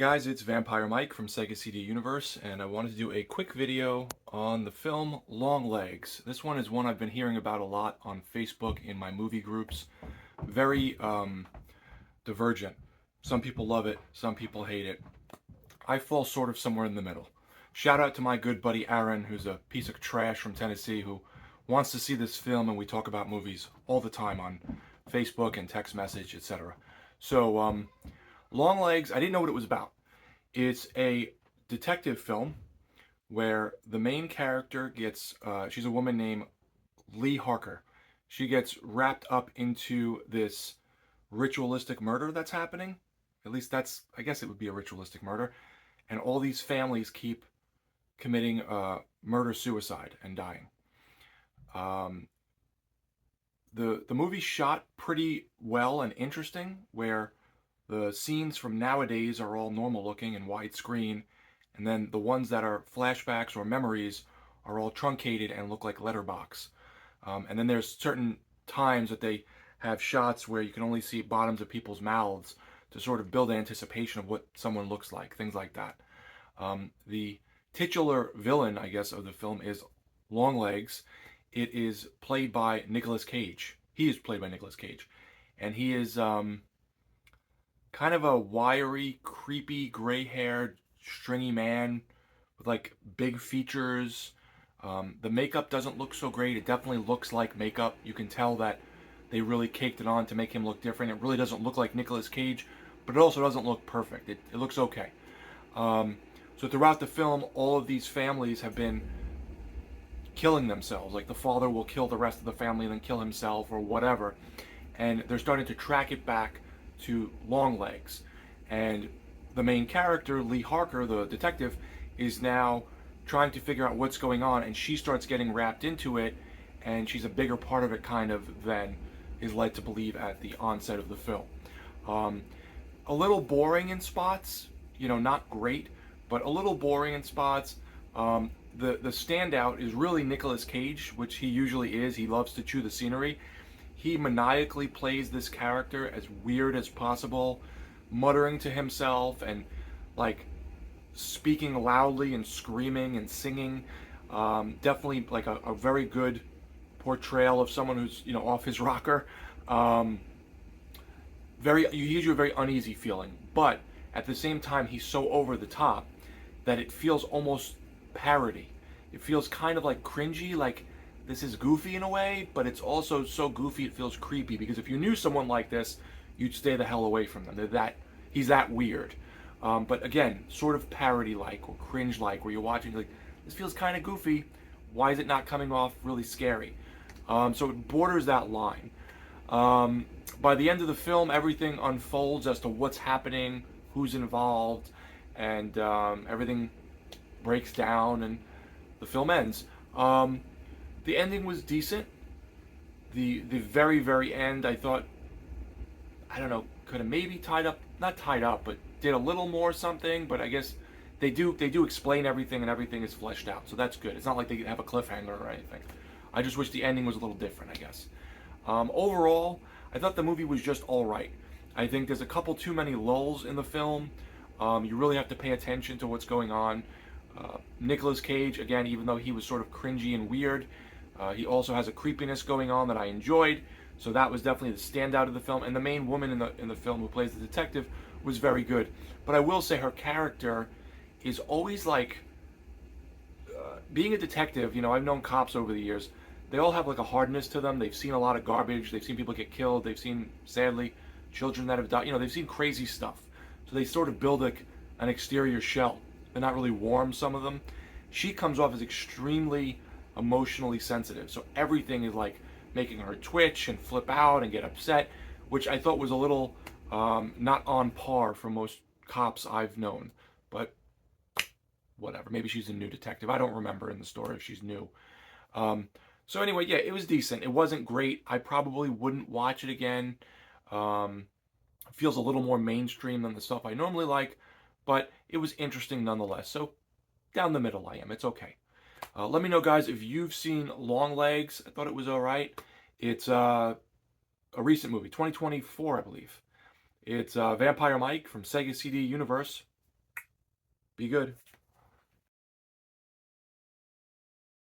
guys, it's Vampire Mike from Sega CD Universe, and I wanted to do a quick video on the film Longlegs. This one is one I've been hearing about a lot on Facebook in my movie groups. Very divergent. Some people love it, some people hate it. I fall sort of somewhere in the middle. Shout out to my good buddy Aaron, who's a piece of trash from Tennessee, who wants to see this film, and we talk about movies all the time on Facebook and text message, etc. So, Longlegs, I didn't know what it was about. It's a detective film where the main character gets, she's a woman named Lee Harker. She gets wrapped up into this ritualistic murder that's happening. At least I guess it would be a ritualistic murder. And all these families keep committing murder-suicide and dying. The movie shot pretty well and interesting, where the scenes from nowadays are all normal looking and widescreen, and then the ones that are flashbacks or memories are all truncated and look like letterbox. And then there's certain times that they have shots where you can only see bottoms of people's mouths to sort of build anticipation of what someone looks like, things like that. The titular villain, I guess, of the film is Longlegs. It is played by Nicolas Cage. He is played by Nicolas Cage. And he is kind of a wiry, creepy, gray-haired, stringy man with like big features. The makeup doesn't look so great. It definitely looks like makeup. You can tell that they really caked it on to make him look different. It really doesn't look like Nicolas Cage, but it also doesn't look perfect. It looks okay. So throughout the film, all of these families have been killing themselves. Like the father will kill the rest of the family and then kill himself or whatever. And they're starting to track it back to Longlegs. And the main character, Lee Harker, the detective, is now trying to figure out what's going on, and she starts getting wrapped into it, and she's a bigger part of it kind of than is led to believe at the onset of the film. A little boring in spots, not great, but a little boring in spots. The standout is really Nicolas Cage, which he usually is. He loves to chew the scenery. He maniacally plays this character as weird as possible, muttering to himself and like speaking loudly and screaming and singing. Definitely like a very good portrayal of someone who's off his rocker. He gives you a very uneasy feeling, but at the same time he's so over the top that it feels almost parody. It feels kind of like cringy, like this is goofy in a way, but it's also so goofy it feels creepy, because if you knew someone like this, you'd stay the hell away from them. He's that weird. But again, sort of parody-like or cringe-like, where you're watching like, this feels kind of goofy. Why is it not coming off really scary? So it borders that line. By the end of the film, everything unfolds as to what's happening, who's involved, and everything breaks down, and the film ends. The ending was decent. The very, very end, I thought, I don't know, could have maybe not tied up, but did a little more something, but I guess they do explain everything, and everything is fleshed out, so that's good. It's not like they have a cliffhanger or anything. I just wish the ending was a little different, I guess. Overall, I thought the movie was just alright. I think there's a couple too many lulls in the film. You really have to pay attention to what's going on. Nicolas Cage, again, even though he was sort of cringy and weird, he also has a creepiness going on that I enjoyed. So that was definitely the standout of the film. And the main woman in the film who plays the detective was very good. But I will say her character is always like, being a detective, I've known cops over the years. They all have like a hardness to them. They've seen a lot of garbage. They've seen people get killed. They've seen, sadly, children that have died. They've seen crazy stuff. So they sort of build an exterior shell. They're not really warm, some of them. She comes off as extremely emotionally sensitive. So everything is like making her twitch and flip out and get upset, which I thought was a little not on par for most cops I've known. But whatever. Maybe she's a new detective. I don't remember in the story if she's new. So anyway, yeah, it was decent. It wasn't great. I probably wouldn't watch it again. It feels a little more mainstream than the stuff I normally like, but it was interesting nonetheless. So down the middle I am. It's okay. Let me know, guys, if you've seen Longlegs. I thought it was all right. It's a recent movie, 2024, I believe. It's Vampire Mike from Sega CD Universe. Be good.